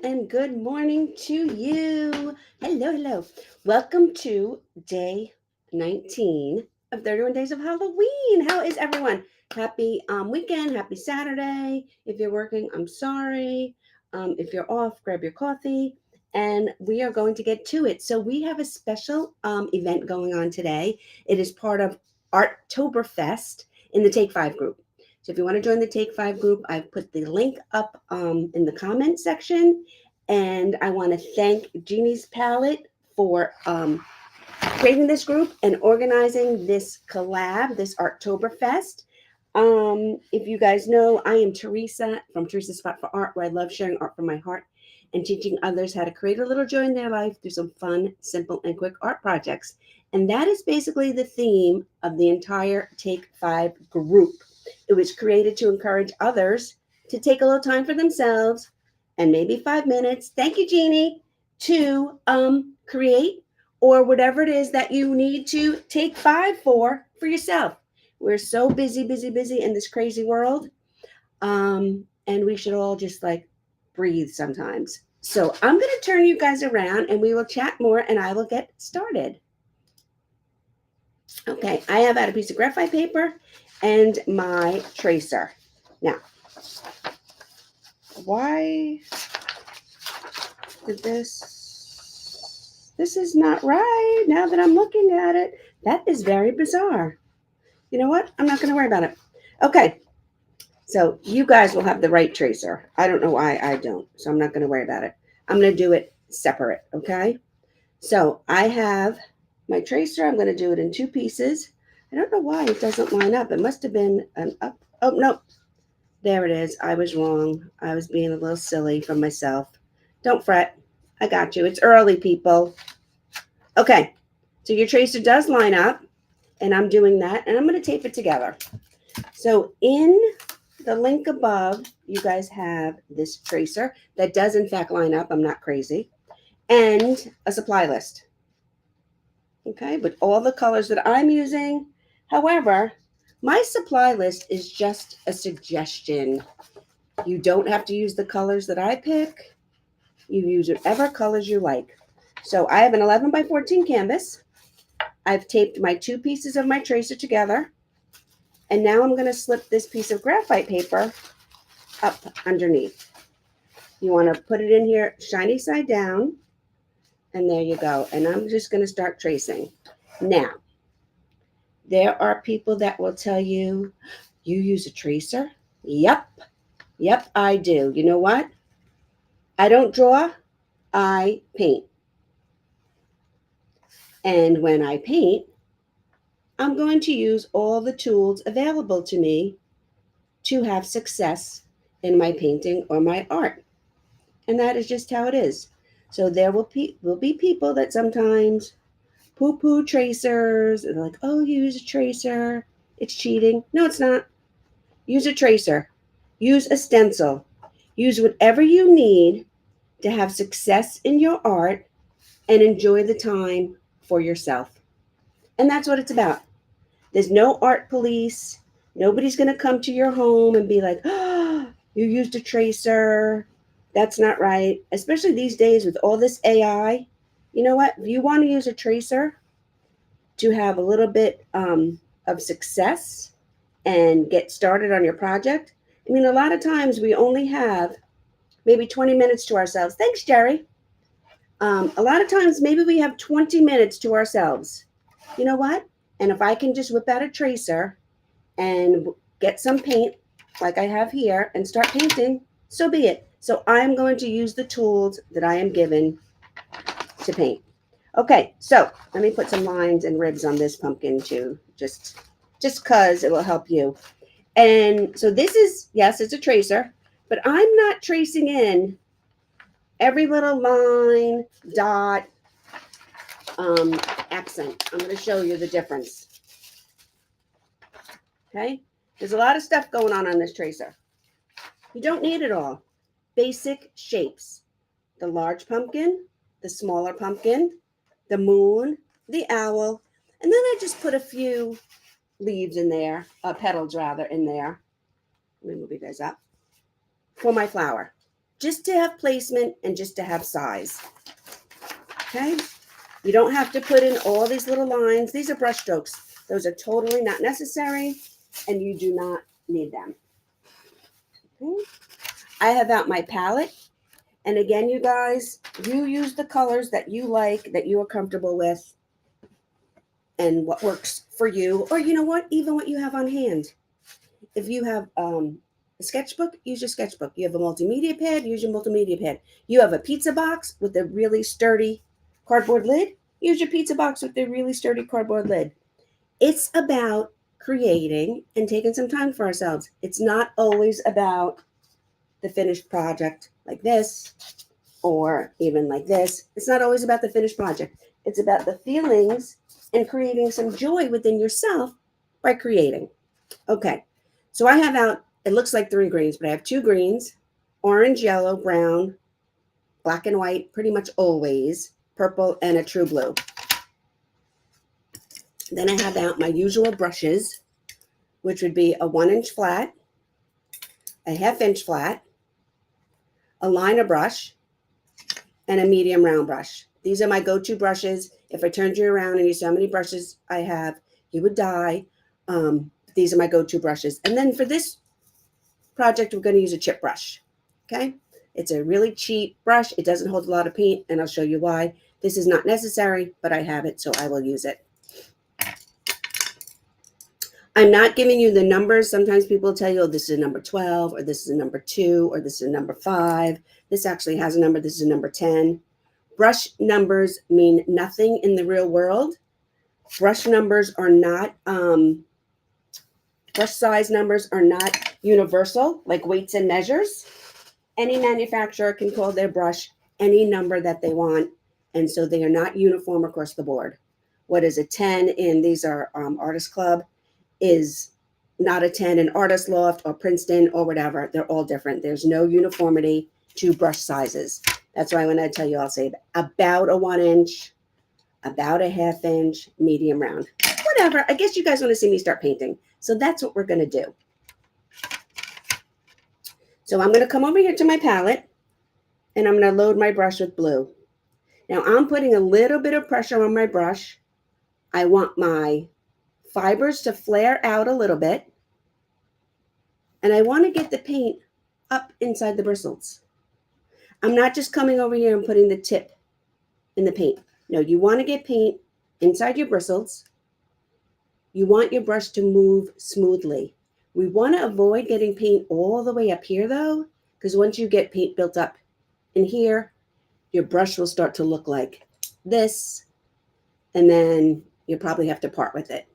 and good morning to you. Hello. Welcome to day 19 of 31 Days of Halloween. How is everyone? Happy weekend. Happy Saturday. If you're working, I'm sorry. If you're off, grab your coffee. And we are going to get to it. So we have a special event going on today. It is part of Arttoberfest in the Take 5 group. So if you want to join the Take 5 group, I've put the link up in the comment section. And I want to thank Jeannie's Palette for creating this group and organizing this collab, this Arttoberfest. If you guys know, I am Teresa from Teresa's Spot for Art, where I love sharing art from my heart and teaching others how to create a little joy in their life through some fun, simple, and quick art projects. And that is basically the theme of the entire Take 5 group. It was created to encourage others to take a little time for themselves and maybe 5 minutes. Thank you, Jeannie, to create or whatever it is that you need to take 5 for yourself. We're so busy in this crazy world. And we should all just like breathe sometimes. So I'm going to turn you guys around and we will chat more and I will get started. Okay, I have out a piece of graphite paper and my tracer. Now, why did this is not right now that I'm looking at it. That is very bizarre. You know what? I'm not going to worry about it. Okay, so you guys will have the right tracer. I don't know why I don't, so I'm not going to worry about it. I'm going to do it separate, okay? So I have my tracer. I'm going to do it in 2 pieces. I don't know why it doesn't line up. It must have been an up. Oh, no. There it is. I was wrong. I was being a little silly from myself. Don't fret. I got you. It's early, people. Okay. So your tracer does line up, and I'm doing that, and I'm going to tape it together. So in the link above, you guys have this tracer that does, in fact, line up. I'm not crazy. And a supply list. Okay, with all the colors that I'm using. However, my supply list is just a suggestion. You don't have to use the colors that I pick. You use whatever colors you like. So I have an 11 by 14 canvas. I've taped my 2 pieces of my tracer together. And now I'm going to slip this piece of graphite paper up underneath. You want to put it in here shiny side down. And there you go. And I'm just going to start tracing. Now, there are people that will tell you, you use a tracer? Yep, I do. You know what? I don't draw, I paint. And when I paint, I'm going to use all the tools available to me to have success in my painting or my art. And that is just how it is. So there will be people that sometimes poo-poo tracers. And they're like, oh, you use a tracer. It's cheating. No, it's not. Use a tracer. Use a stencil. Use whatever you need to have success in your art and enjoy the time for yourself. And that's what it's about. There's no art police. Nobody's going to come to your home and be like, oh, you used a tracer. That's not right. Especially these days with all this AI. You know what? If you want to use a tracer to have a little bit of success and get started on your project, I mean, a lot of times we only have maybe 20 minutes to ourselves. Thanks, Jerry. A lot of times maybe we have 20 minutes to ourselves. You know what? And if I can just whip out a tracer and get some paint like I have here and start painting, so be it. So I'm going to use the tools that I am given to paint. Okay, so let me put some lines and ribs on this pumpkin too, just because it will help you. And so this is, yes, it's a tracer, but I'm not tracing in every little line, dot, accent. I'm going to show you the difference. Okay, there's a lot of stuff going on this tracer. You don't need it all. Basic shapes. The large pumpkin, the smaller pumpkin, the moon, the owl, and then I just put a few leaves in there, petals rather, in there. Let me move you guys up. For my flower. just to have placement and just to have size. Okay? You don't have to put in all these little lines. These are brush strokes. Those are totally not necessary, and you do not need them. Okay? I have out my palette. And again, you guys, you use the colors that you like, that you are comfortable with, and what works for you. Or you know what? Even what you have on hand. If you have a sketchbook, use your sketchbook. You have a multimedia pad, use your multimedia pad. You have a pizza box with a really sturdy cardboard lid, use your pizza box with a really sturdy cardboard lid. It's about creating and taking some time for ourselves. It's not always about the finished project like this or even like this. It's not always about the finished project. It's about the feelings and creating some joy within yourself by creating. Okay, so I have out, it looks like 3 greens, but I have 2 greens, orange, yellow, brown, black and white, pretty much always, purple, and a true blue. Then I have out my usual brushes, which would be a 1-inch flat, a 1/2-inch flat, a liner brush, and a medium round brush. These are my go-to brushes. If I turned you around and you saw how many brushes I have, you would die. These are my go-to brushes. And then for this project, we're going to use a chip brush. Okay? It's a really cheap brush. It doesn't hold a lot of paint, and I'll show you why. This is not necessary, but I have it, so I will use it. I'm not giving you the numbers. Sometimes people tell you, oh, this is a number 12, or this is a number 2, or this is a number 5. This actually has a number. This is a number 10. Brush numbers mean nothing in the real world. Brush numbers are not, brush size numbers are not universal, like weights and measures. Any manufacturer can call their brush any number that they want, and so they are not uniform across the board. What is a 10 in, these are Artist Club, is not a 10 in Artist Loft or Princeton or whatever. They're all different. There's no uniformity to brush sizes. That's why when I tell you, I'll say about a 1-inch, about a 1/2-inch, medium round, whatever. I guess you guys want to see me start painting. So that's what we're going to do. So I'm going to come over here to my palette, and I'm going to load my brush with blue. Now I'm putting a little bit of pressure on my brush. I want my fibers to flare out a little bit, and I want to get the paint up inside the bristles. I'm not just coming over here and putting the tip in the paint. No, you want to get paint inside your bristles. You want your brush to move smoothly. We want to avoid getting paint all the way up here though, because once you get paint built up in here, your brush will start to look like this, and then you'll probably have to part with it.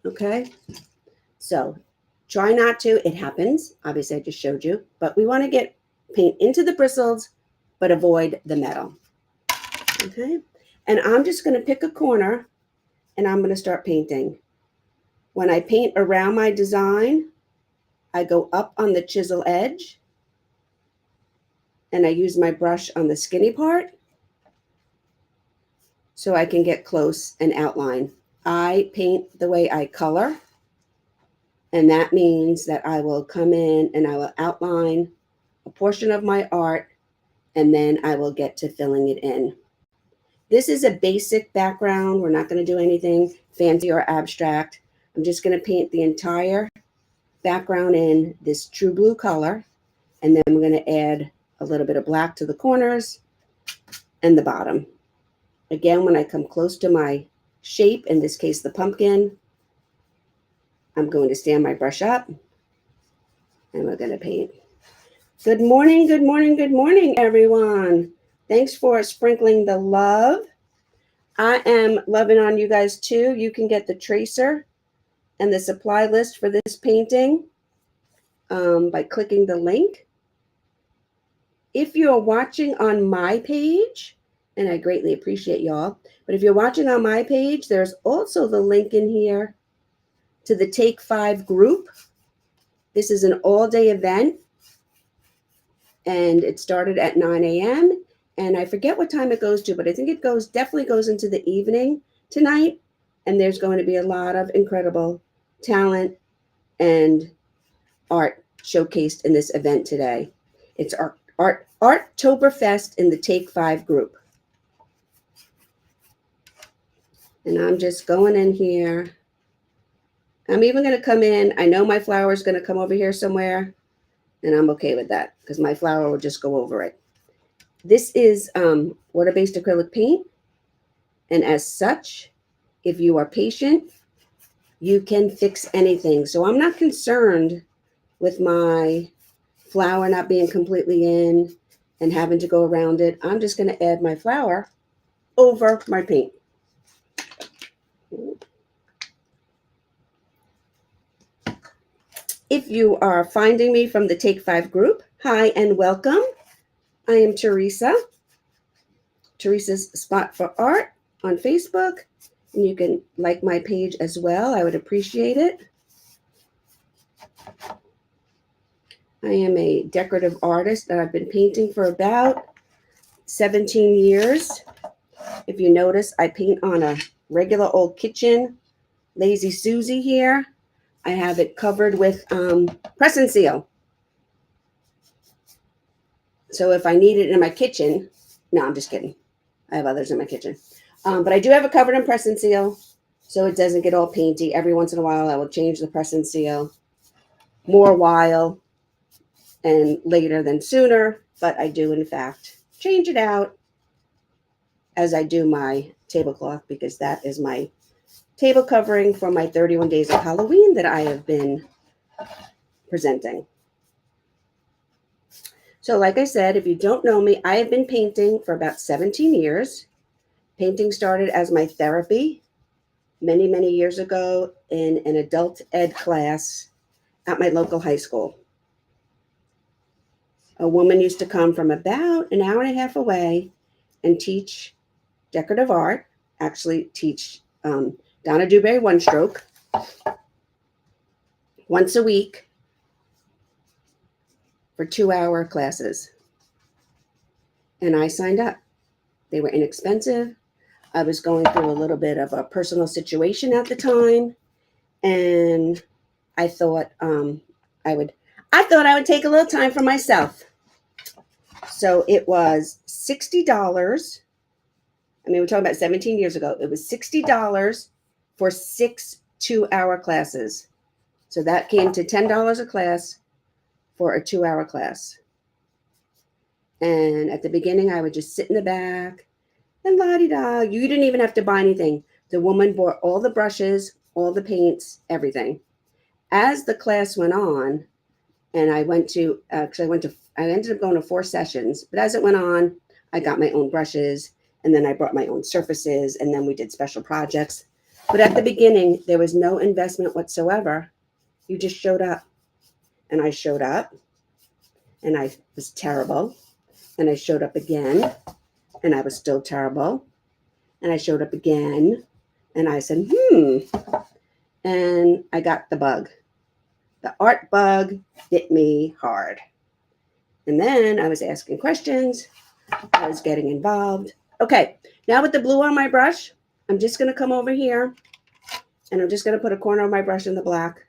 Okay, so try not to. It happens. Obviously, I just showed you, but we want to get paint into the bristles, but avoid the metal. Okay, and I'm just going to pick a corner, and I'm going to start painting. When I paint around my design, I go up on the chisel edge, and I use my brush on the skinny part so I can get close and outline. I paint the way I color, and that means that I will come in and I will outline a portion of my art, and then I will get to filling it in. This is a basic background. We're not going to do anything fancy or abstract. I'm just going to paint the entire background in this true blue color, and then I'm going to add a little bit of black to the corners and the bottom. Again, when I come close to my shape, in this case the pumpkin, I'm going to stand my brush up, and we're going to paint. Good morning, good morning, good morning, everyone. Thanks for sprinkling the love. I am loving on you guys too. You can get the tracer and the supply list for this painting by clicking the link. If you're watching on my page, and I greatly appreciate y'all, but if you're watching on my page, there's also the link in here to the Take 5 group. This is an all-day event, and it started at 9 a.m. And I forget what time it goes to, but I think it definitely goes into the evening tonight. And there's going to be a lot of incredible talent and art showcased in this event today. It's Arttoberfest in the Take 5 group. And I'm just going in here. I'm even going to come in. I know my flower is going to come over here somewhere, and I'm okay with that because my flower will just go over it. This is water-based acrylic paint, and as such, if you are patient, you can fix anything. So I'm not concerned with my flower not being completely in and having to go around it. I'm just going to add my flower over my paint. If you are finding me from the Take 5 group, hi and welcome. I am Teresa, Teresa's Spot for Art on Facebook, and you can like my page as well. I would appreciate it. I am a decorative artist that I've been painting for about 17 years. If you notice, I paint on a regular old kitchen, Lazy Susie here. I have it covered with press and seal. So if I need it in my kitchen, no, I'm just kidding. I have others in my kitchen. But I do have it covered in press and seal so it doesn't get all painty. Every once in a while, I will change the press and seal. More while and later than sooner, but I do, in fact, change it out as I do my tablecloth because that is my table covering for my 31 days of Halloween that I have been presenting. So like I said, if you don't know me, I have been painting for about 17 years. Painting started as my therapy many, many years ago in an adult ed class at my local high school. A woman used to come from about an hour and a half away and teach decorative art, actually teach Donna Dewberry one stroke once a week for 2-hour classes. And I signed up. They were inexpensive. I was going through a little bit of a personal situation at the time, and I thought I would take a little time for myself. So it was $60. I mean, we're talking about 17 years ago. It was $60 for 6 2-hour classes. So that came to $10 a class for a 2-hour class. And at the beginning, I would just sit in the back and la-di-da. You didn't even have to buy anything. The woman bought all the brushes, all the paints, everything. As the class went on, and I ended up going to 4 sessions, but as it went on, I got my own brushes, and then I brought my own surfaces, and then we did special projects. But at the beginning, there was no investment whatsoever. You just showed up. And I showed up, and I was terrible. And I showed up again, and I was still terrible. And I showed up again, and I said, and I got the bug. The art bug hit me hard. And then I was asking questions. I was getting involved. Okay, now with the blue on my brush, I'm just going to come over here, and I'm just going to put a corner of my brush in the black.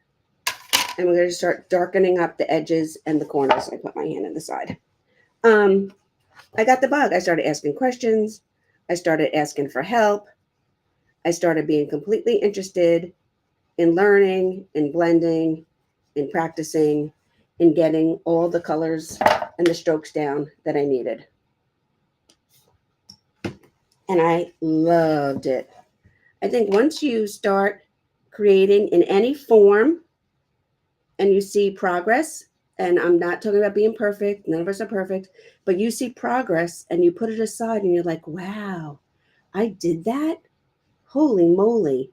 And we're going to start darkening up the edges and the corners. I put my hand in the side. I got the bug. I started asking questions. I started asking for help. I started being completely interested in learning, in blending, in practicing, in getting all the colors and the strokes down that I needed. And I loved it. I think once you start creating in any form and you see progress, and I'm not talking about being perfect, none of us are perfect, but you see progress and you put it aside and you're like, wow, I did that? Holy moly.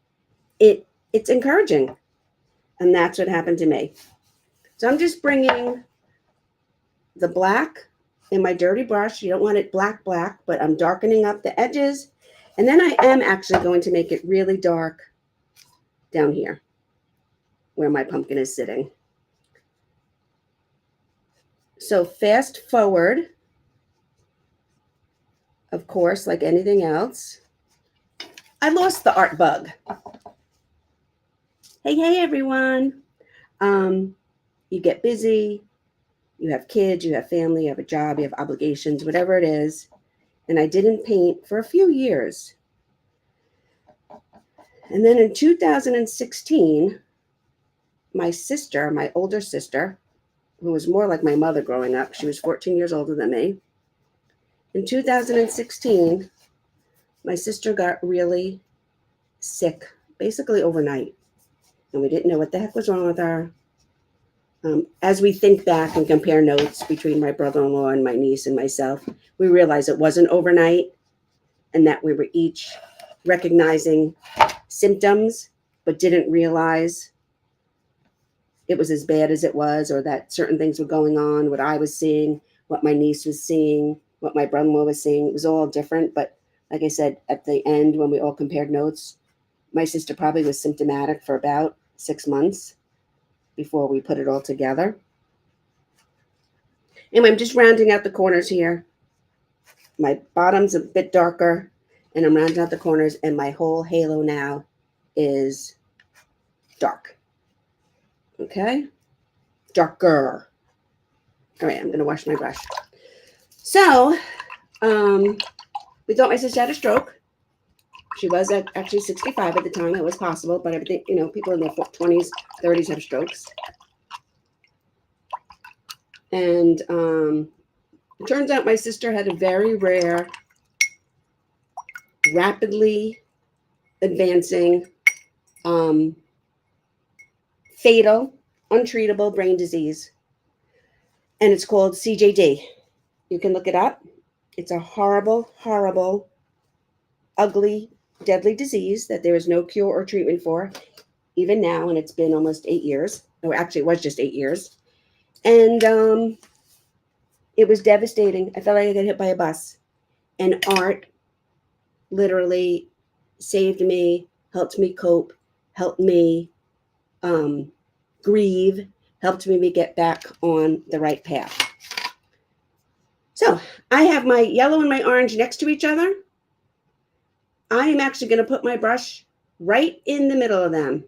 It's encouraging. And that's what happened to me. So I'm just bringing the black in my dirty brush. You don't want it black, but I'm darkening up the edges. And then I am actually going to make it really dark down here where my pumpkin is sitting. So fast forward, of course, like anything else, I lost the art bug. Hey, everyone. You get busy, You have kids, you have family, you have a job, you have obligations, whatever it is. And I didn't paint for a few years. And then in 2016, my sister, my older sister, who was more like my mother growing up, she was 14 years older than me. In 2016, my sister got really sick, basically overnight. And we didn't know what the heck was wrong with her. As we think back and compare notes between my brother-in-law and my niece and myself, we realized it wasn't overnight and that we were each recognizing symptoms, but didn't realize it was as bad as it was, or that certain things were going on, what I was seeing, what my niece was seeing, what my brother-in-law was seeing. It was all different. But like I said, at the end, when we all compared notes, my sister probably was symptomatic for about 6 months before we put it all together. Anyway, I'm just rounding out the corners here. My bottom's a bit darker, and I'm rounding out the corners, and my whole halo now is dark. Okay? Darker. All right, I'm going to wash my brush. So, we thought my sister had a stroke. She was actually 65 at the time. It was possible, but everything, people in their 20s, 30s have strokes. And it turns out my sister had a very rare, rapidly advancing, fatal, untreatable brain disease. And it's called CJD. You can look it up. It's a horrible, horrible, ugly, deadly disease that there is no cure or treatment for, even now, and it's been almost 8 years. Or actually, it was just 8 years. And it was devastating. I felt like I got hit by a bus. And art literally saved me, helped me cope, helped me grieve, helped me get back on the right path. So I have my yellow and my orange next to each other. I am actually going to put my brush right in the middle of them.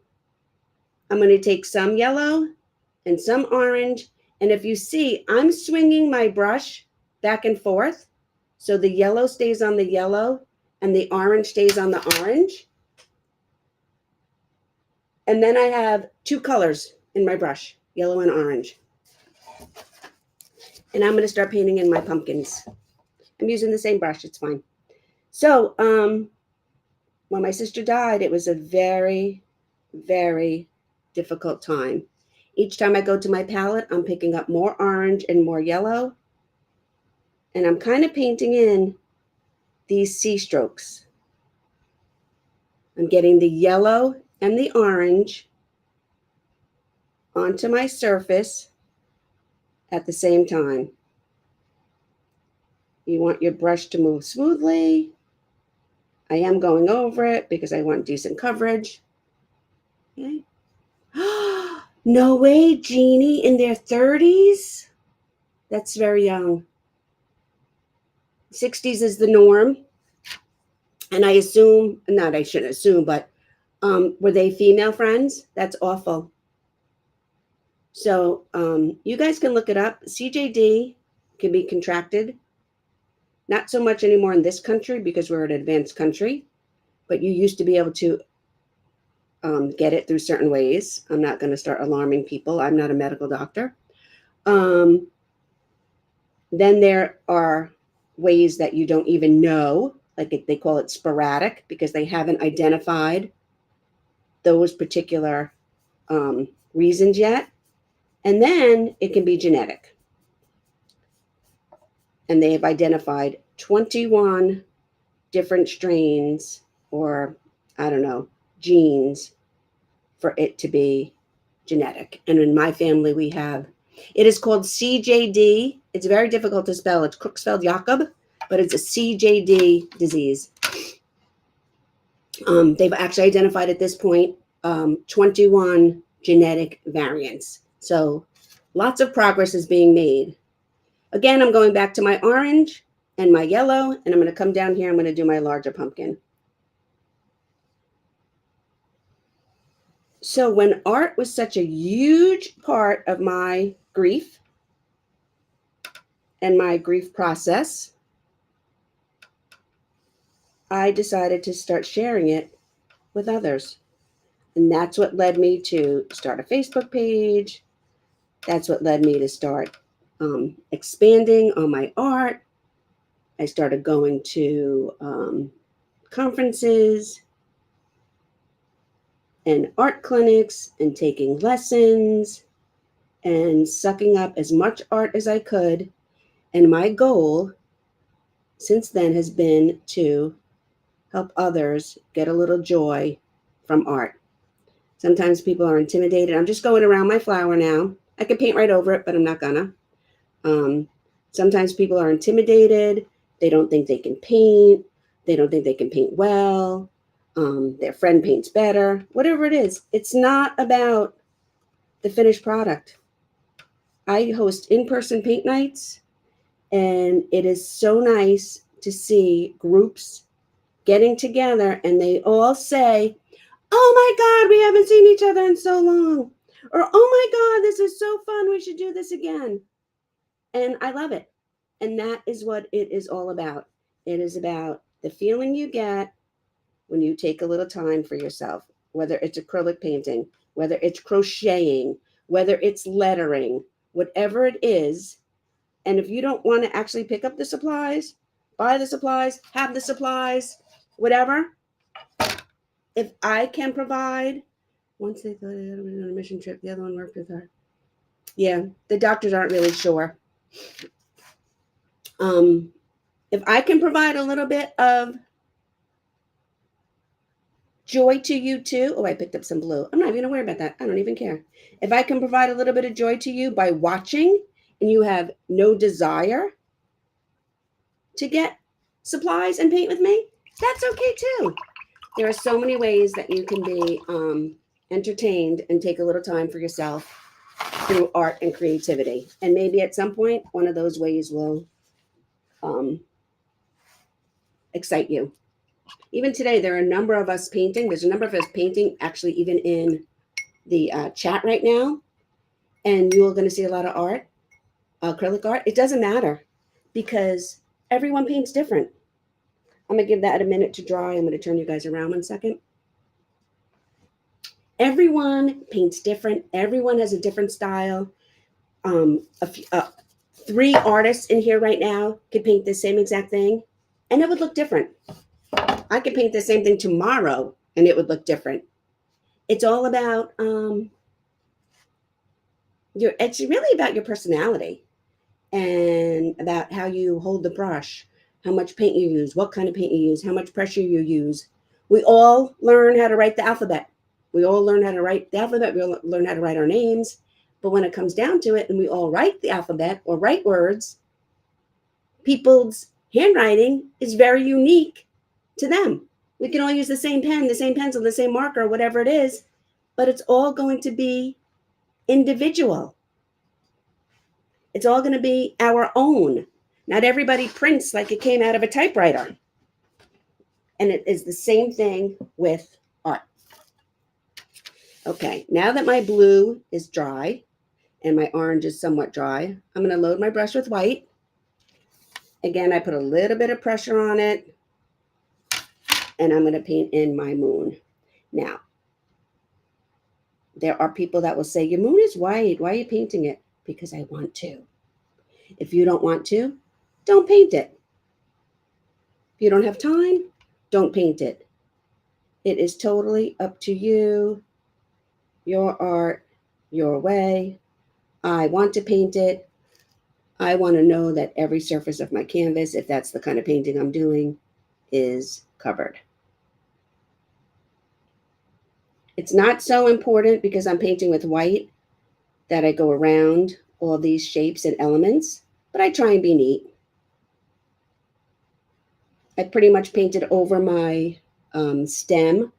I'm going to take some yellow and some orange. And if you see, I'm swinging my brush back and forth. So the yellow stays on the yellow and the orange stays on the orange. And then I have 2 colors in my brush, yellow and orange. And I'm going to start painting in my pumpkins. I'm using the same brush. It's fine. So when my sister died, it was a very, very difficult time. Each time I go to my palette, I'm picking up more orange and more yellow. And I'm kind of painting in these C strokes. I'm getting the yellow and the orange onto my surface at the same time. You want your brush to move smoothly. I am going over it because I want decent coverage. Okay. No way, Jeannie, in their 30s? That's very young. 60s is the norm. And I assume, not I shouldn't assume, but were they female friends? That's awful. So you guys can look it up. CJD can be contracted. Not so much anymore in this country because we're an advanced country, but you used to be able to get it through certain ways. I'm not going to start alarming people. I'm not a medical doctor. Then there are ways that you don't even know, like they call it sporadic, because they haven't identified those particular reasons yet. And then it can be genetic. And they have identified 21 different strains or, I don't know, genes for it to be genetic. And in my family, we have, it is called CJD. It's very difficult to spell. It's Crooksfeld Jakob, but it's a CJD disease. They've actually identified at this point 21 genetic variants. So lots of progress is being made. Again, I'm going back to my orange and my yellow, and I'm going to come down here. I'm going to do my larger pumpkin. So when art was such a huge part of my grief, and my grief process, I decided to start sharing it with others. And that's what led me to start a Facebook page. That's what led me to start expanding on my art. I started going to conferences and art clinics and taking lessons and sucking up as much art as I could. And my goal since then has been to help others get a little joy from art. Sometimes people are intimidated. I'm just going around my flower now. I could paint right over it, but I'm not gonna. Sometimes people are intimidated. They don't think they can paint. They don't think they can paint well. Their friend paints better. Whatever it is, it's not about the finished product. I host in-person paint nights, and it is so nice to see groups getting together and they all say, "Oh my God, we haven't seen each other in so long." Or, "Oh my God, this is so fun. We should do this again." And I love it. And that is what it is all about. It is about the feeling you get when you take a little time for yourself, whether it's acrylic painting, whether it's crocheting, whether it's lettering, whatever it is. And if you don't want to actually pick up the supplies, buy the supplies, have the supplies, whatever, if I can provide, once they thought they had been on a mission trip, the other one worked with her. Yeah, the doctors aren't really sure. If I can provide a little bit of joy to you too. Oh, I picked up some blue. I'm not even gonna worry about that. I don't even care. If I can provide a little bit of joy to you by watching and you have no desire to get supplies and paint with me, that's okay too. There are so many ways that you can be entertained and take a little time for yourself through art and creativity. And maybe at some point, one of those ways will excite you. Even today, there are a number of us painting. There's a number of us painting actually even in the chat right now. And you're going to see a lot of art, acrylic art. It doesn't matter because everyone paints different. I'm going to give that a minute to dry. I'm going to turn you guys around 1 second. Everyone paints different. Everyone has a different style. 3 artists in here right now could paint the same exact thing and it would look different. I could paint the same thing tomorrow and it would look different. It's all about it's really about your personality and about how you hold the brush, how much paint you use, what kind of paint you use, how much pressure you use. We all learn how to write the alphabet. We all learn how to write the alphabet. We all learn how to write our names. But when it comes down to it and we all write the alphabet or write words, people's handwriting is very unique to them. We can all use the same pen, the same pencil, the same marker, whatever it is, but it's all going to be individual. It's all going to be our own. Not everybody prints like it came out of a typewriter. And it is the same thing with art. Okay, now that my blue is dry and my orange is somewhat dry, I'm going to load my brush with white. Again, I put a little bit of pressure on it and I'm going to paint in my moon. Now, there are people that will say, "Your moon is white. Why are you painting it?" Because I want to. If you don't want to, don't paint it. If you don't have time, don't paint it. It is totally up to you, your art, your way. I want to paint it. I want to know that every surface of my canvas, if that's the kind of painting I'm doing, is covered. It's not so important because I'm painting with white that I go around all these shapes and elements, but I try and be neat. I pretty much painted over my stem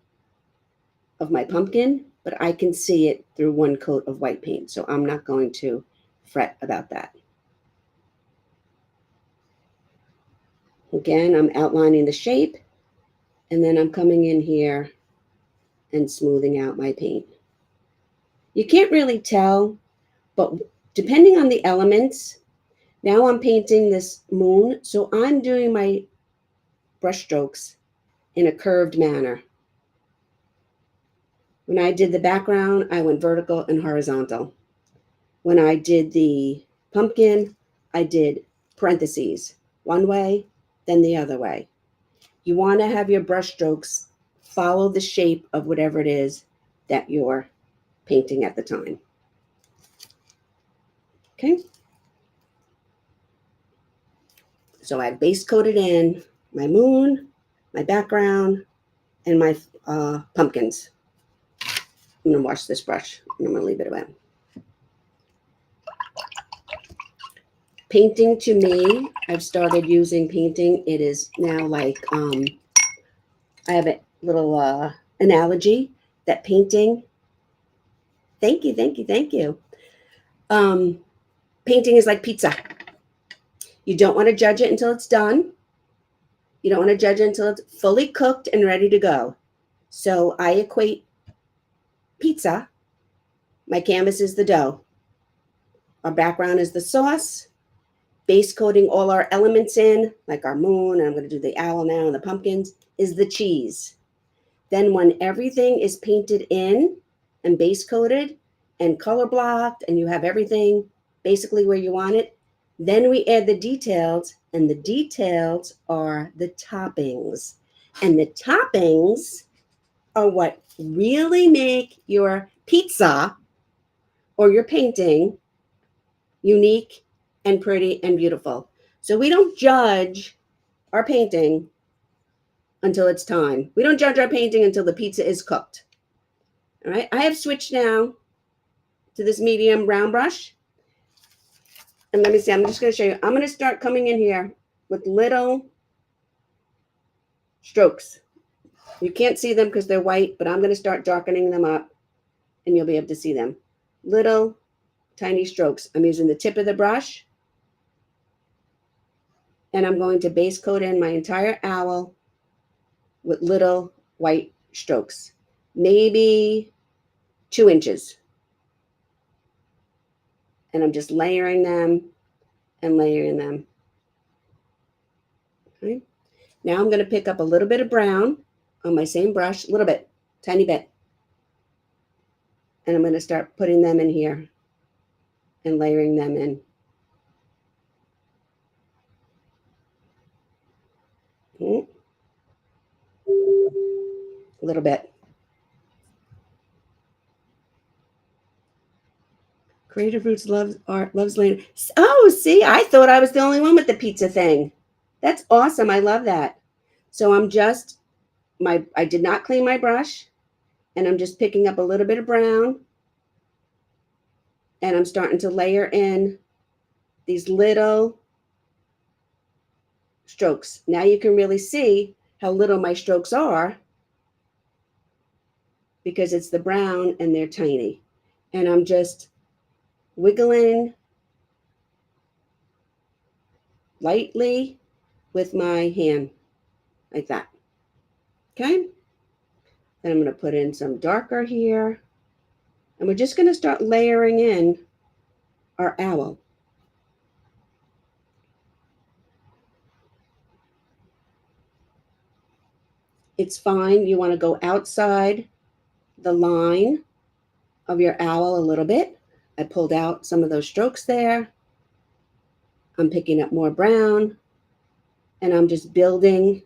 of my pumpkin, but I can see it through one coat of white paint, so I'm not going to fret about that. Again, I'm outlining the shape, and then I'm coming in here and smoothing out my paint. You can't really tell, but depending on the elements, Now I'm painting this moon, so I'm doing my brush strokes in a curved manner. When I did the background, I went vertical and horizontal. When I did the pumpkin, I did parentheses, one way, then the other way. You want to have your brush strokes follow the shape of whatever it is that you're painting at the time. Okay. So I base coated in my moon, my background, and my pumpkins. I'm going to wash this brush and I'm going to leave it away. Painting to me, I've started using painting. It is now like, I have a little analogy that painting, thank you. Painting is like pizza. You don't want to judge it until it's done. You don't want to judge it until it's fully cooked and ready to go. So I equate pizza. My canvas is the dough. Our background is the sauce. Base coating all our elements in, like our moon, and I'm going to do the owl now and the pumpkins, is the cheese. Then when everything is painted in and base coated and color blocked and you have everything basically where you want it, then we add the details, and the details are the toppings. And the toppings are what really make your pizza or your painting unique and pretty and beautiful. So we don't judge our painting until it's time. We don't judge our painting until the pizza is cooked. All right, I have switched now to this medium round brush. And let me see, I'm just going to show you. I'm going to start coming in here with little strokes. You can't see them because they're white, but I'm going to start darkening them up and you'll be able to see them. Little tiny strokes. I'm using the tip of the brush and I'm going to base coat in my entire owl with little white strokes, maybe 2 inches. And I'm just layering them and layering them. Okay. Now I'm going to pick up a little bit of brown on my same brush, a little bit, tiny bit. And I'm going to start putting them in here and layering them in. Okay. A little bit. Creative Roots loves art, loves land. Oh, see, I thought I was the only one with the pizza thing. That's awesome. I love that. So I'm just, I did not clean my brush, and I'm just picking up a little bit of brown, and I'm starting to layer in these little strokes. Now you can really see how little my strokes are because it's the brown and they're tiny. And I'm just wiggling lightly with my hand like that. Okay. Then I'm going to put in some darker here. And we're just going to start layering in our owl. It's fine. You want to go outside the line of your owl a little bit. I pulled out some of those strokes there. I'm picking up more brown. And I'm just building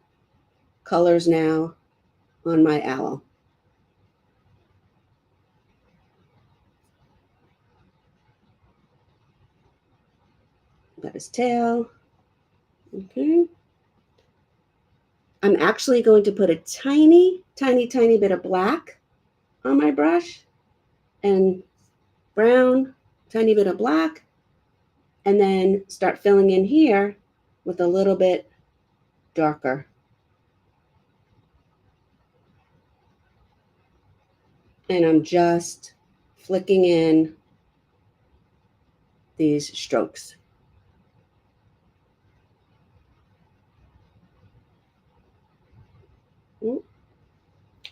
colors now on my owl. Got his tail. Okay. I'm actually going to put a tiny bit of black on my brush and brown, tiny bit of black, and then start filling in here with a little bit darker. And I'm just flicking in these strokes.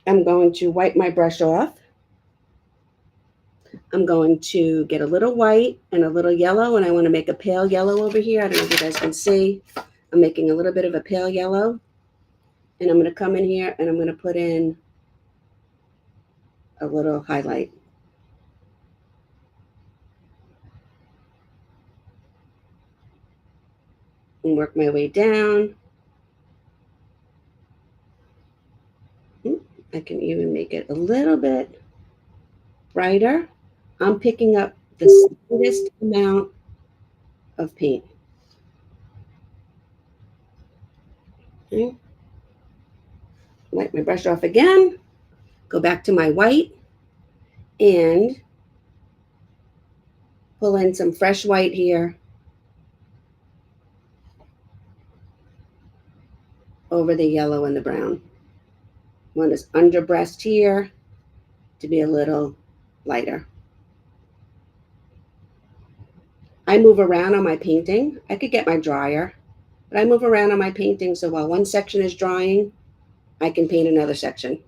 I'm going to wipe my brush off. I'm going to get a little white and a little yellow, and I want to make a pale yellow over here. I don't know if you guys can see. I'm making a little bit of a pale yellow, and I'm going to come in here and I'm going to put in a little highlight. And work my way down. I can even make it a little bit brighter. I'm picking up the slightest amount of paint. Okay. Wipe my brush off again. Go back to my white and pull in some fresh white here over the yellow and the brown. Want this under breast here to be a little lighter. I move around on my painting. I could get my dryer, but I move around on my painting so while one section is drying, I can paint another section.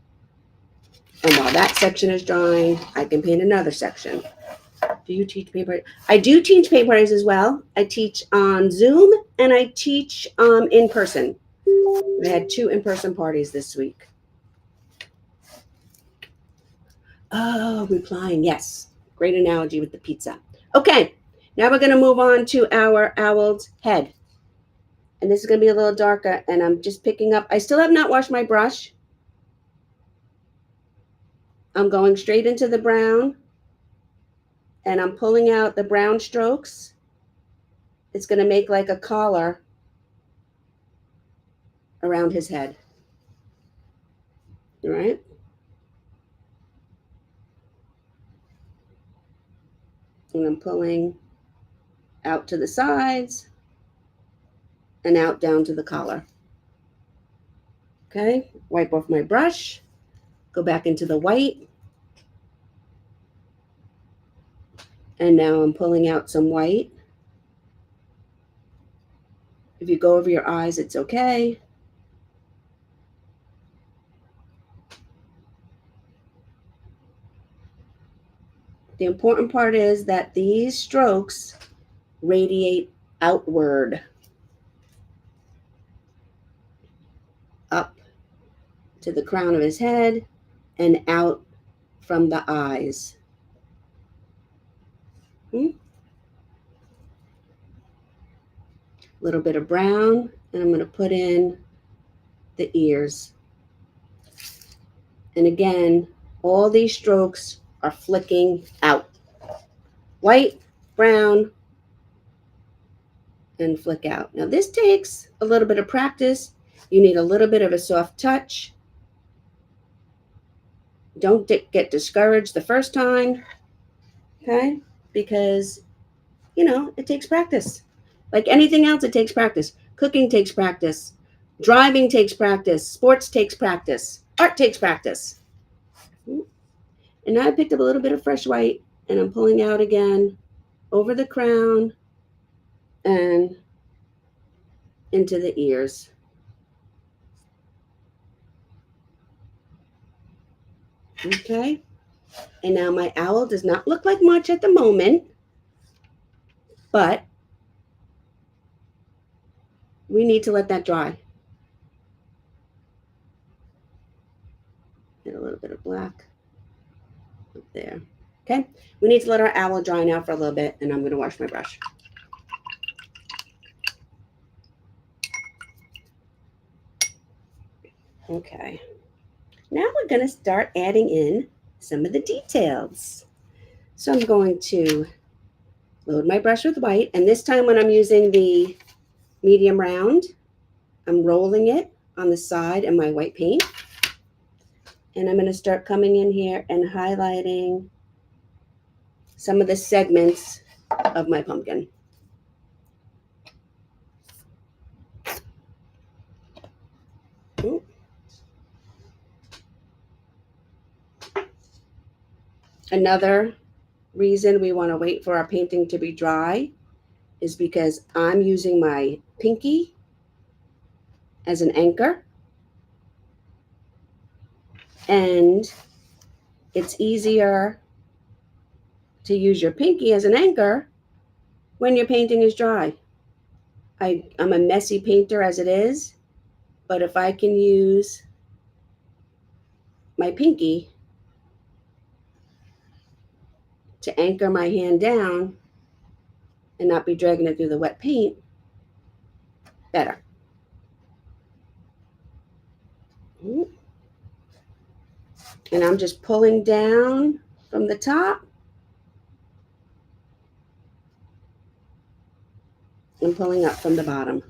And while that section is drying, I can paint another section. Do you teach paint parties? I do teach paint parties as well. I teach on Zoom and I teach in person. I had 2 in-person parties this week. Oh, replying, yes. Great analogy with the pizza. Okay, now we're going to move on to our owl's head. And this is going to be a little darker, and I'm just picking up. I still have not washed my brush. I'm going straight into the brown, and I'm pulling out the brown strokes. It's going to make like a collar around his head. All right? And I'm pulling out to the sides and out down to the collar. Okay, wipe off my brush, go back into the white. And now I'm pulling out some white. If you go over your eyes, it's okay. The important part is that these strokes radiate outward, up to the crown of his head and out from the eyes. A little bit of brown, and I'm going to put in the ears. And again, all these strokes are flicking out. White, brown, and flick out. Now this takes a little bit of practice. You need a little bit of a soft touch. Don't get discouraged the first time, okay? Because, it takes practice. Like anything else, it takes practice. Cooking takes practice. Driving takes practice. Sports takes practice. Art takes practice. And now I picked up a little bit of fresh white, and I'm pulling out again over the crown and into the ears. Okay. And now my owl does not look like much at the moment, but we need to let that dry. Get a little bit of black up there. Okay. We need to let our owl dry now for a little bit, and I'm going to wash my brush. Okay. Now we're going to start adding in some of the details. So I'm going to load my brush with white, and this time when I'm using the medium round, I'm rolling it on the side in my white paint. And I'm going to start coming in here and highlighting some of the segments of my pumpkin. Ooh. Another reason we want to wait for our painting to be dry is because I'm using my pinky as an anchor, and it's easier to use your pinky as an anchor when your painting is dry. I'm a messy painter as it is, but if I can use my pinky to anchor my hand down and not be dragging it through the wet paint, better. And I'm just pulling down from the top and pulling up from the bottom.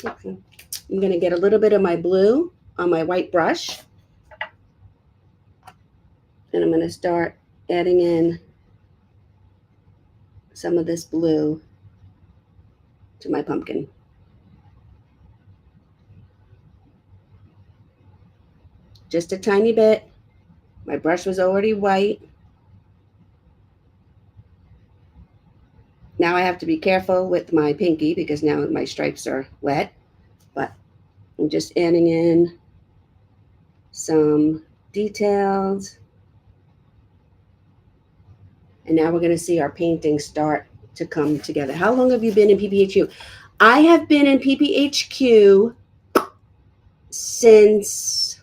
Okay. I'm going to get a little bit of my blue on my white brush. And I'm going to start adding in some of this blue to my pumpkin. Just a tiny bit. My brush was already white. Now I have to be careful with my pinky because now my stripes are wet. But I'm just adding in some details. And now we're going to see our painting start to come together. How long have you been in PPHQ? I have been in PPHQ since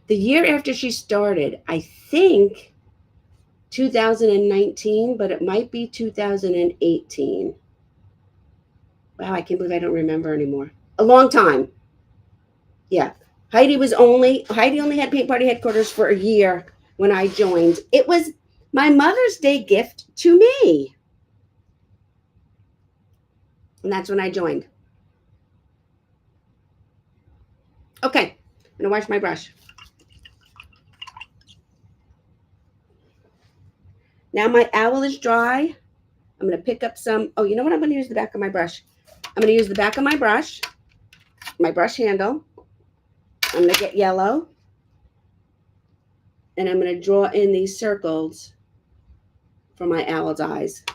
the year after she started. I think 2019, but it might be 2018. Wow, I can't believe I don't remember anymore. A long time. Yeah. Heidi only had Paint Party Headquarters for a year when I joined. It was my Mother's Day gift to me. And that's when I joined. Okay, I'm gonna wash my brush. Now my owl is dry. I'm gonna pick up some, oh, you know what? I'm gonna use the back of my brush. I'm gonna use the back of my brush handle. I'm gonna get yellow. And I'm gonna draw in these circles for my owl's eyes.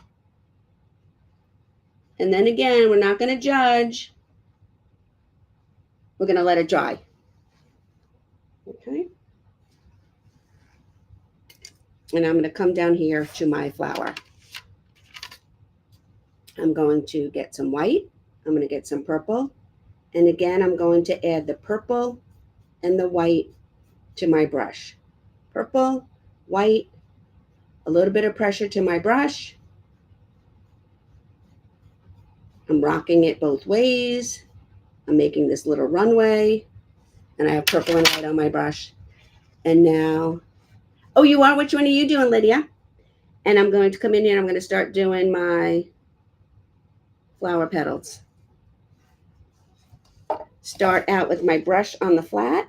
And then again, we're not gonna judge. We're gonna let it dry. Okay. And I'm gonna come down here to my flower. I'm going to get some white. I'm going to get some purple. And again, I'm going to add the purple and the white to my brush. Purple, white, a little bit of pressure to my brush. I'm rocking it both ways. I'm making this little runway. And I have purple and white on my brush. And now, oh, you are? Which one are you doing, Lydia? And I'm going to come in here and I'm going to start doing my flower petals. Start out with my brush on the flat,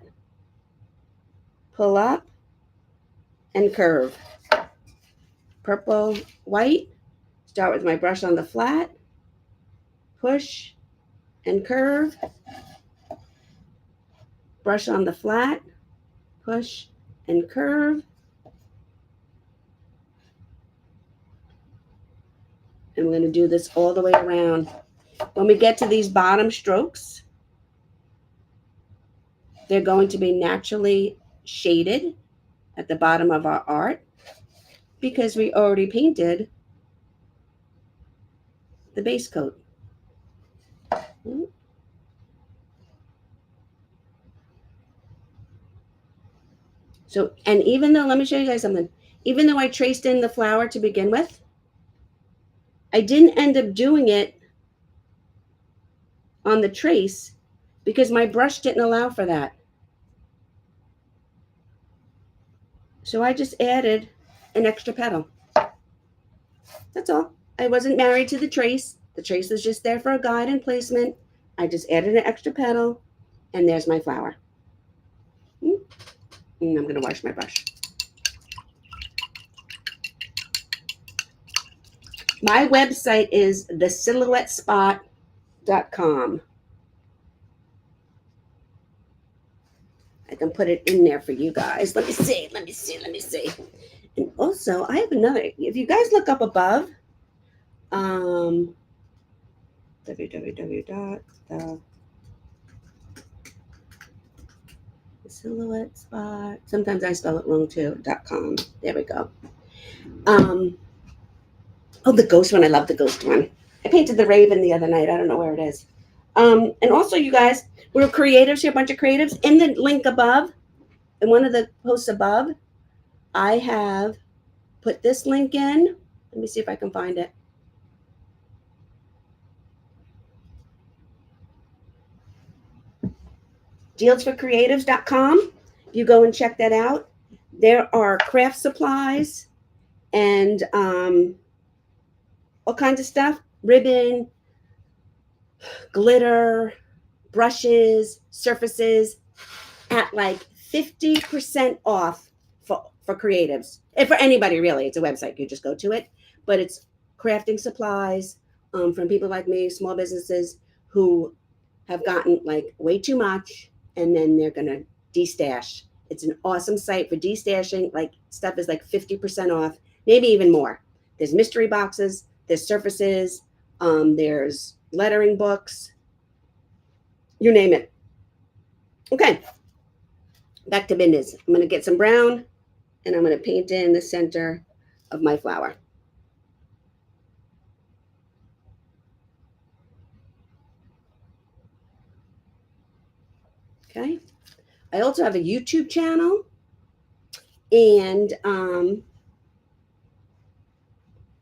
pull up, and curve. Purple, white, start with my brush on the flat, push, and curve. Brush on the flat, push, and curve. And we're going to do this all the way around. When we get to these bottom strokes, they're going to be naturally shaded at the bottom of our art because we already painted the base coat. So, and even though, let me show you guys something. Even though I traced in the flower to begin with, I didn't end up doing it on the trace because my brush didn't allow for that. So I just added an extra petal. That's all. I wasn't married to the trace. The trace was just there for a guide and placement. I just added an extra petal, and there's my flower. And I'm going to wash my brush. My website is thesilhouettespot.com. I can put it in there for you guys. Let me see. And also, I have another. If you guys look up above, Silhouette spot. Sometimes I spell it wrong too. .com. There we go. Oh, the ghost one. I love the ghost one. I painted the raven the other night. I don't know where it is. And also, you guys, we're creatives here, a bunch of creatives. In the link above, in one of the posts above, I have put this link in. Let me see if I can find it. dealsforcreatives.com. You go and check that out. There are craft supplies and all kinds of stuff. Ribbon, glitter, brushes, surfaces at like 50% off for creatives. And for anybody, really. It's a website. You just go to it. But it's crafting supplies from people like me, small businesses who have gotten like way too much and then they're going to destash. It's an awesome site for destashing. Like stuff is like 50% off, maybe even more. There's mystery boxes, there's surfaces, there's lettering books, you name it. Okay, back to business. I'm going to get some brown and I'm going to paint in the center of my flower. Okay. I also have a YouTube channel and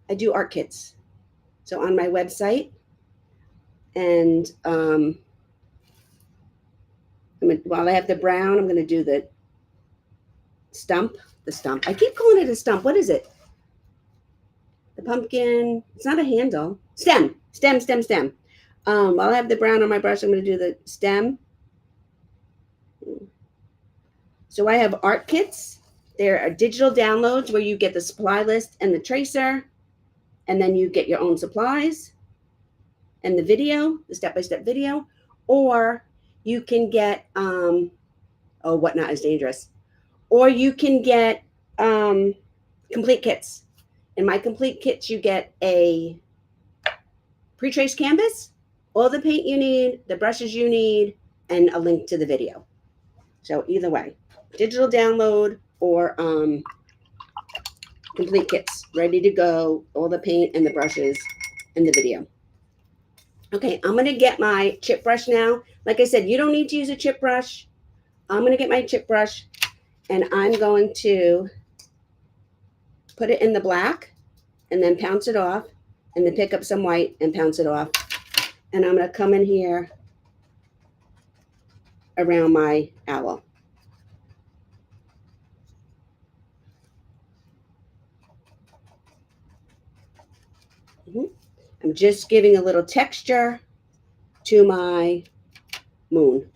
I do art kits. So on my website and while I have the brown, I'm going to do the stump. I keep calling it a stump. What is it? The pumpkin. It's not a handle. Stem. While I have the brown on my brush, I'm going to do the stem. So I have art kits. There are digital downloads where you get the supply list and the tracer, and then you get your own supplies and the video, the step-by-step video, or you can get, whatnot is dangerous, or you can get complete kits. In my complete kits, you get a pre-traced canvas, all the paint you need, the brushes you need, and a link to the video. So either way, digital download or complete kits, ready to go, all the paint and the brushes and the video. Okay, I'm going to get my chip brush now. Like I said, you don't need to use a chip brush. I'm going to get my chip brush and I'm going to put it in the black and then pounce it off and then pick up some white and pounce it off. And I'm going to come in here around my owl. I'm just giving a little texture to my moon.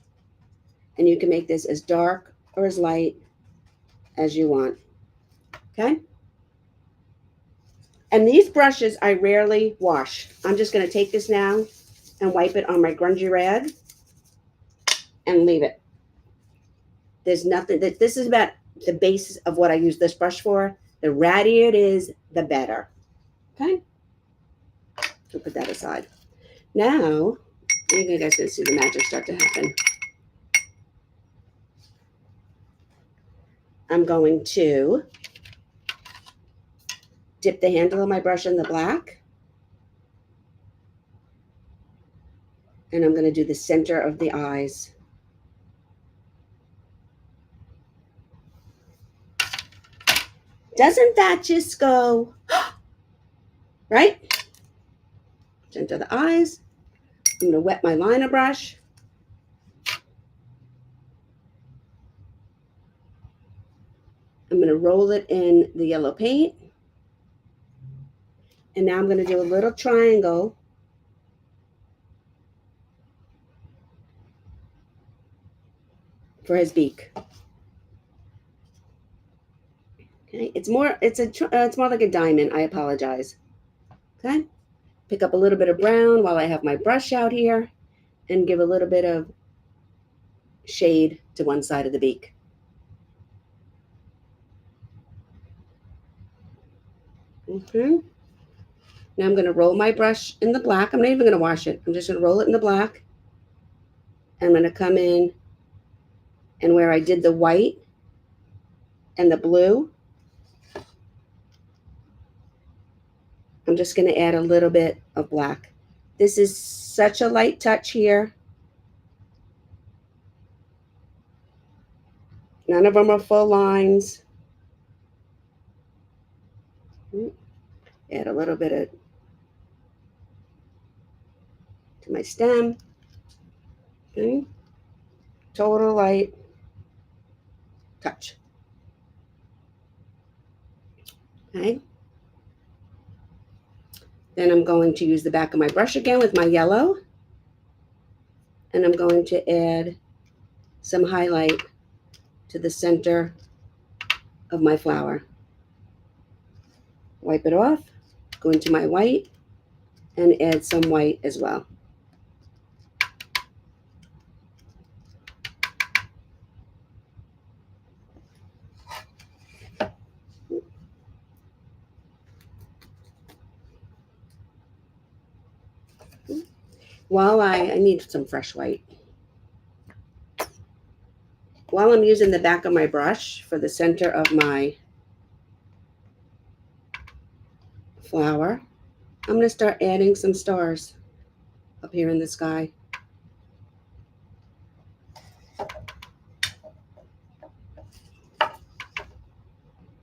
And you can make this as dark or as light as you want. Okay? And these brushes I rarely wash. I'm just going to take this now and wipe it on my grungy rag and leave it. There's nothing that this is about the basis of what I use this brush for. The rattier it is, the better. Okay? So put that aside. Now, you guys can see the magic start to happen. I'm going to dip the handle of my brush in the black. And I'm going to do the center of the eyes. Doesn't that just go, right? Center of the eyes. I'm going to wet my liner brush. I'm going to roll it in the yellow paint. And now I'm going to do a little triangle for his beak. Okay, it's more like a diamond. I apologize. Okay, pick up a little bit of brown while I have my brush out here and give a little bit of shade to one side of the beak. Okay. Now I'm going to roll my brush in the black. I'm not even going to wash it. I'm just going to roll it in the black. And I'm going to come in and where I did the white and the blue, I'm just going to add a little bit of black. This is such a light touch here. None of them are full lines. Add a little bit of to my stem. Okay. Total light touch. Okay. Then I'm going to use the back of my brush again with my yellow. And I'm going to add some highlight to the center of my flower. Wipe it off, go into my white, and add some white as well. While I need some fresh white. While I'm using the back of my brush for the center of my flower, I'm going to start adding some stars up here in the sky.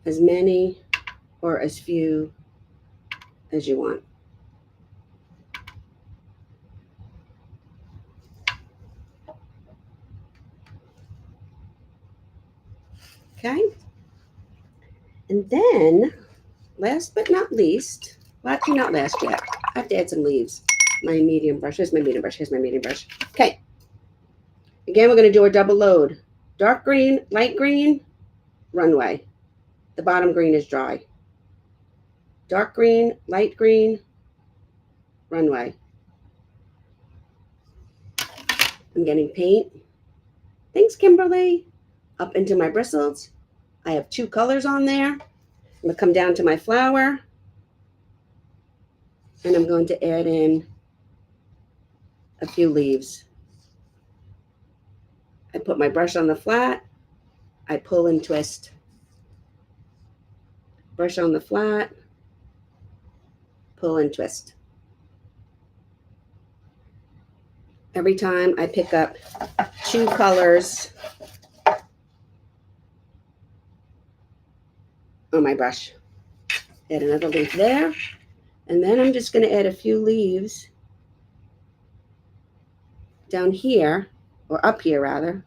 As many or as few as you want. Okay. And then, last but not least, well, actually not last yet, I have to add some leaves. My medium brush. Here's my medium brush. Here's my medium brush. Okay. Again, we're going to do a double load. Dark green, light green, runway. The bottom green is dry. Dark green, light green, runway. I'm getting paint. Thanks, Kimberly. Up into my bristles. I have 2 colors on there. I'm going to come down to my flower. And I'm going to add in a few leaves. I put my brush on the flat. I pull and twist. Brush on the flat. Pull and twist. Every time I pick up 2 colors on my brush. Add another leaf there. And then I'm just going to add a few leaves down here, or up here rather,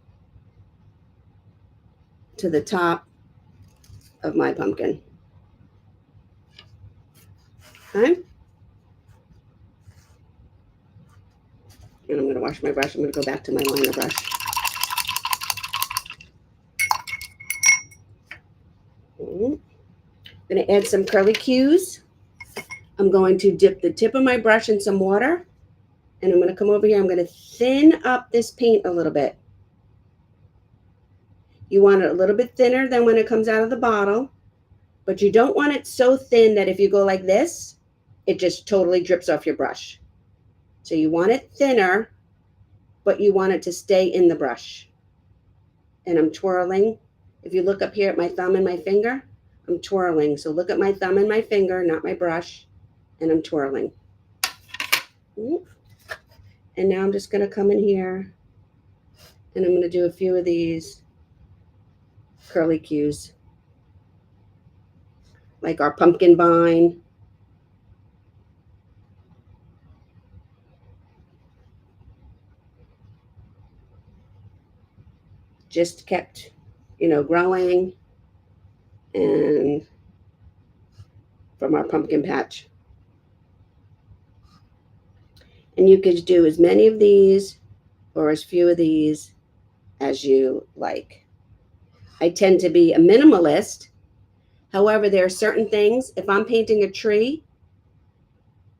to the top of my pumpkin. Okay. And I'm going to wash my brush. I'm going to go back to my liner brush. I'm going to add some curly cues. I'm going to dip the tip of my brush in some water. And I'm going to come over here. I'm going to thin up this paint a little bit. You want it a little bit thinner than when it comes out of the bottle. But you don't want it so thin that if you go like this, it just totally drips off your brush. So you want it thinner, but you want it to stay in the brush. And I'm twirling. If you look up here at my thumb and my finger, I'm twirling. So look at my thumb and my finger, not my brush, and I'm twirling. And now I'm just going to come in here and I'm going to do a few of these curly cues, like our pumpkin vine. Just kept, growing, and from our pumpkin patch. And you could do as many of these or as few of these as you like. I tend to be a minimalist. However, there are certain things, if I'm painting a tree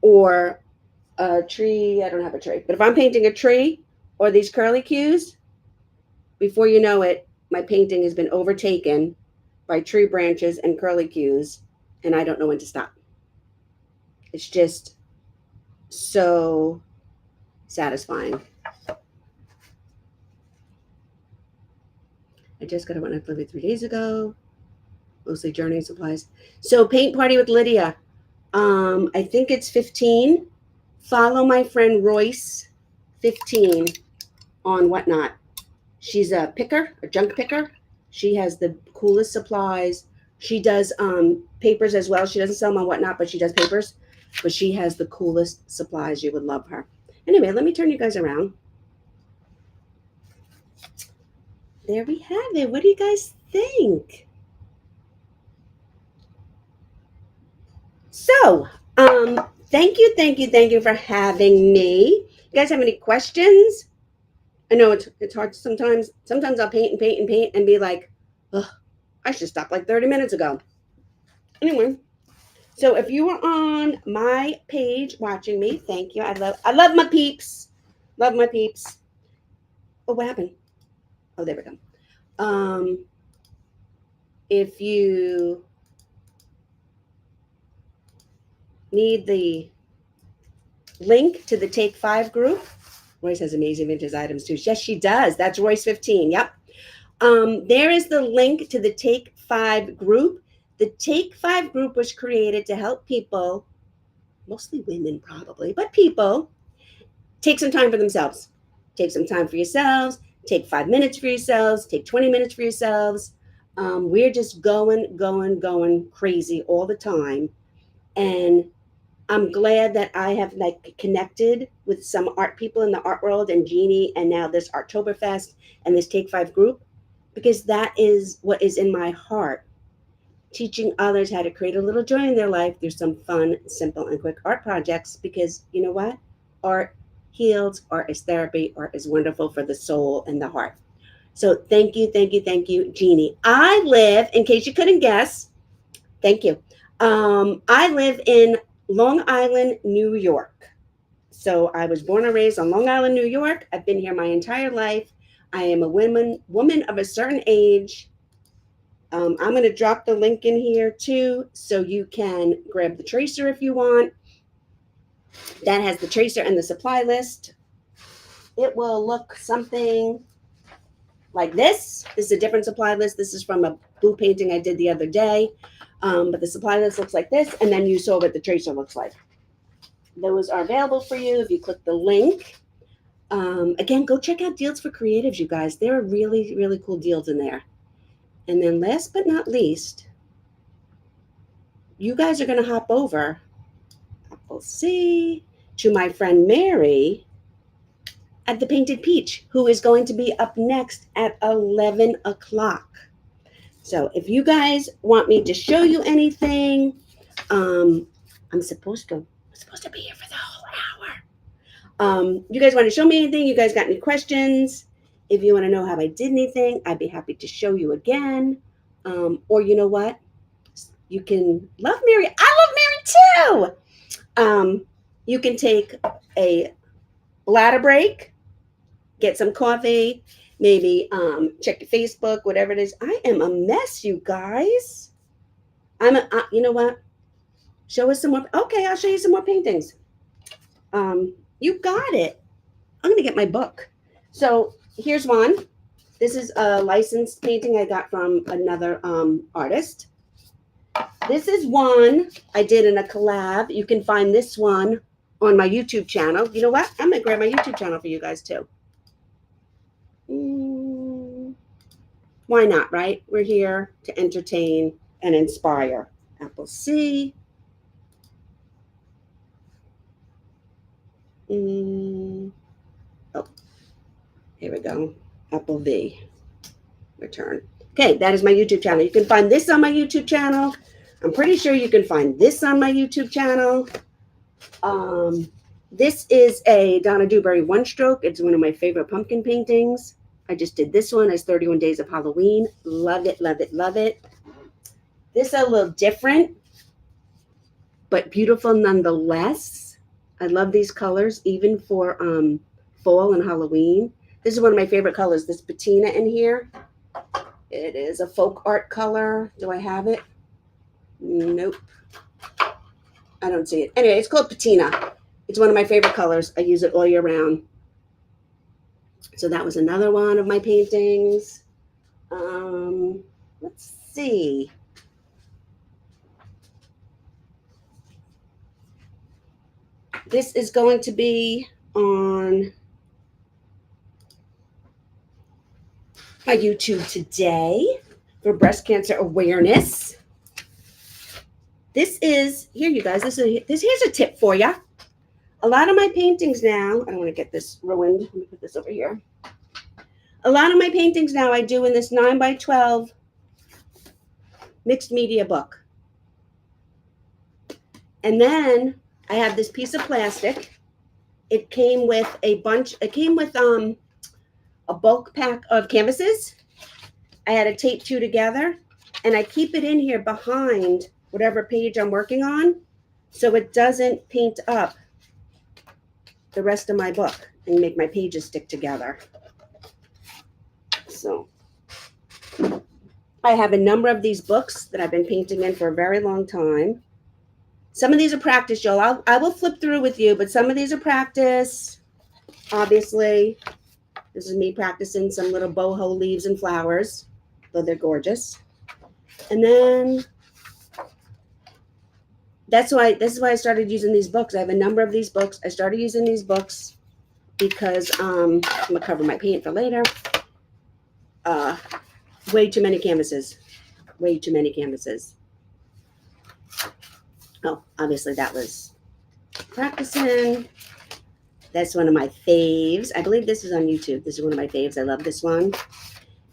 or a tree, I don't have a tree, but if I'm painting a tree or these curly cues, before you know it, my painting has been overtaken by tree branches and curly cues, and I don't know when to stop. It's just so satisfying. I just got it when I flew 3 days ago. Mostly journey supplies. So paint party with Lydia. I think it's 15. Follow my friend Royce 15 on Whatnot. She's a picker, a junk picker. She has the coolest supplies. She does papers as well. She doesn't sell them on Whatnot, but she does papers. But she has the coolest supplies. You would love her. Anyway, let me turn you guys around. There we have it. What do you guys think? So, thank you for having me. You guys have any questions? I know it's hard sometimes. Sometimes I'll paint and be like, ugh, I should stop like 30 minutes ago. Anyway, so if you were on my page watching me, thank you. I love my peeps. Love my peeps. Oh, what happened? Oh, there we go. If you need the link to the Take 5 group, Royce has amazing vintage items too. Yes, she does. That's Royce 15. Yep. There is the link to the Take 5 group. The Take 5 group was created to help people, mostly women probably, but people, take some time for themselves. Take some time for yourselves. Take 5 minutes for yourselves. Take 20 minutes for yourselves. We're just going crazy all the time. And I'm glad that I have like connected with some art people in the art world and Jeannie and now this Artoberfest and this Take 5 group, because that is what is in my heart. Teaching others how to create a little joy in their life through some fun, simple, and quick art projects, because you know what? Art heals, art is therapy, art is wonderful for the soul and the heart. So thank you, Jeannie. I live, in case you couldn't guess, thank you. I live in Long Island, New York. So I was born and raised on Long Island, New York. I've been here my entire life. I am a woman of a certain age. I'm going to drop the link in here too, so you can grab the tracer if you want. That has the tracer and the supply list. It will look something like this. This is a different supply list. This is from a blue painting I did the other day. But the supply list looks like this, and then you saw what the tracer looks like. Those are available for you if you click the link. Again, go check out Deals for Creatives, you guys. There are really, really cool deals in there. And then last but not least, you guys are going to hop over, we'll see, to my friend Mary at the Painted Peach, who is going to be up next at 11 o'clock. So if you guys want me to show you anything, I'm supposed to be here for the whole hour. You guys want to show me anything? You guys got any questions? If you want to know how I did anything, I'd be happy to show you again. Or you know what? You can love Mary. I love Mary too. You can take a bladder break, get some coffee, maybe check your Facebook, whatever it is. I am a mess, you guys. You know what? Show us some more. Okay, I'll show you some more paintings. You got it. I'm going to get my book. So here's one. This is a licensed painting I got from another artist. This is one I did in a collab. You can find this one on my YouTube channel. You know what? I'm going to grab my YouTube channel for you guys too. Why not, right? We're here to entertain and inspire. Apple C. Oh, here we go. Apple V. Return. Okay, that is my YouTube channel. You can find this on my YouTube channel. I'm pretty sure you can find this on my YouTube channel. This is a Donna Dewberry one stroke. It's one of my favorite pumpkin paintings. I just did this one as 31 Days of Halloween. Love it, love it, love it. This is a little different, but beautiful nonetheless. I love these colors, even for fall and Halloween. This is one of my favorite colors, this patina in here. It is a folk art color. Do I have it? Nope. I don't see it. Anyway, it's called Patina. It's one of my favorite colors. I use it all year round. So that was another one of my paintings. Let's see. This is going to be on my YouTube today for breast cancer awareness. This is, here you guys, here's a tip for you. A lot of my paintings now, I don't want to get this ruined. Let me put this over here. A lot of my paintings now I do in this 9x12 mixed media book. And then I have this piece of plastic. It came with a bulk pack of canvases. I had to tape two together, and I keep it in here behind whatever page I'm working on so it doesn't paint up the rest of my book and make my pages stick together. So I have a number of these books that I've been painting in for a very long time. Some of these are practice, Joel. I will flip through with you, but some of these are practice. Obviously, this is me practicing some little boho leaves and flowers, though they're gorgeous. And then this is why I started using these books. I have a number of these books. I started using these books because I'm gonna cover my paint for later. Way too many canvases. Way too many canvases. Oh, obviously that was practicing. That's one of my faves. I believe this is on YouTube. This is one of my faves. I love this one.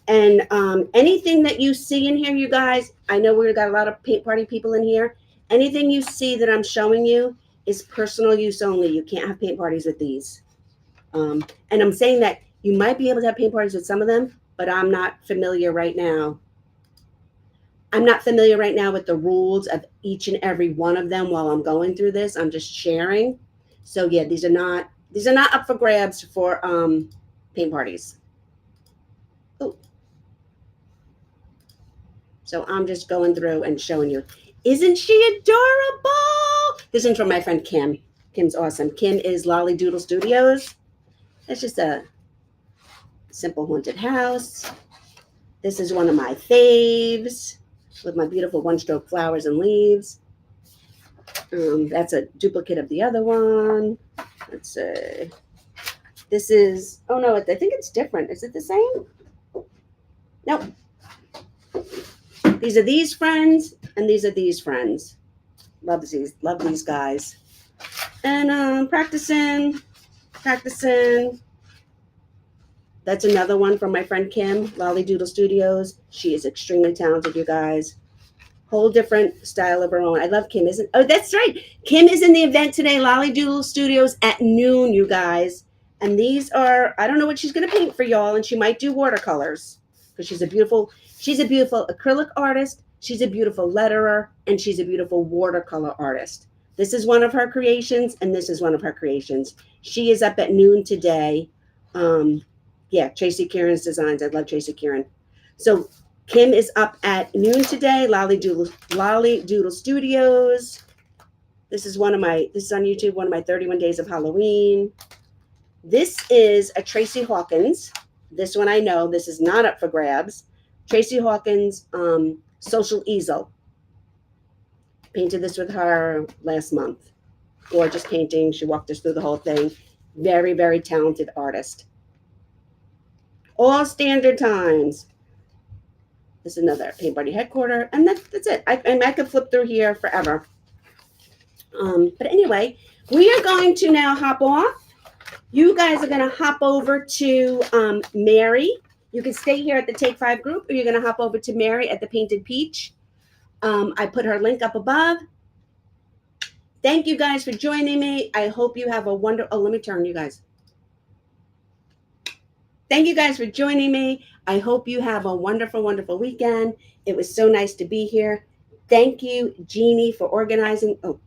And anything that you see in here, you guys, I know we've got a lot of paint party people in here. Anything you see that I'm showing you is personal use only. You can't have paint parties with these. And I'm saying that you might be able to have paint parties with some of them, but I'm not familiar right now. I'm not familiar right now with the rules of each and every one of them while I'm going through this. I'm just sharing. So yeah, these are not up for grabs for paint parties. Oh. So I'm just going through and showing you. Isn't she adorable? This is from my friend Kim. Kim's awesome. Kim is Lolly Doodle Studios. That's just a simple haunted house. This is one of my faves with my beautiful one-stroke flowers and leaves. That's a duplicate of the other one. Let's see. This is, oh no, I think it's different. Is it the same? Nope. These are these friends, and these are these friends. Love these guys. And practicing. That's another one from my friend Kim, Lolly Doodle Studios. She is extremely talented, you guys. Whole different style of her own. I love Kim. Oh, that's right. Kim is in the event today, Lolly Doodle Studios at noon, you guys. And these are, I don't know what she's going to paint for y'all, and she might do watercolors because she's a beautiful acrylic artist. She's a beautiful letterer, and she's a beautiful watercolor artist. This is one of her creations, and this is one of her creations. She is up at noon today. Yeah, Tracy Kieran's designs. I love Tracy Kieran. So Kim is up at noon today. Lolly Doodle Studios. This is on YouTube, one of my 31 days of Halloween. This is a Tracy Hawkins. This one I know. This is not up for grabs. Tracy Hawkins Social Easel. Painted this with her last month. Gorgeous painting. She walked us through the whole thing. Very, very talented artist. All standard times. This is another paint party headquarter. And that's it. I could flip through here forever. But anyway, we are going to now hop off. You guys are going to hop over to Mary. You can stay here at the Take 5 group, or you're going to hop over to Mary at the Painted Peach. I put her link up above. Thank you guys for joining me. I hope you have a wonderful, let me turn you guys. Thank you guys for joining me. I hope you have a wonderful, wonderful weekend. It was so nice to be here. Thank you, Jeannie, for organizing. Oh,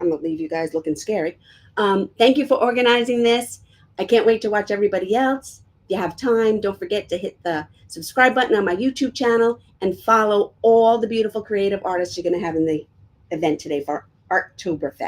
I'm going to leave you guys looking scary. Thank you for organizing this. I can't wait to watch everybody else. If you have time, don't forget to hit the subscribe button on my YouTube channel and follow all the beautiful creative artists you're going to have in the event today for Arttoberfest.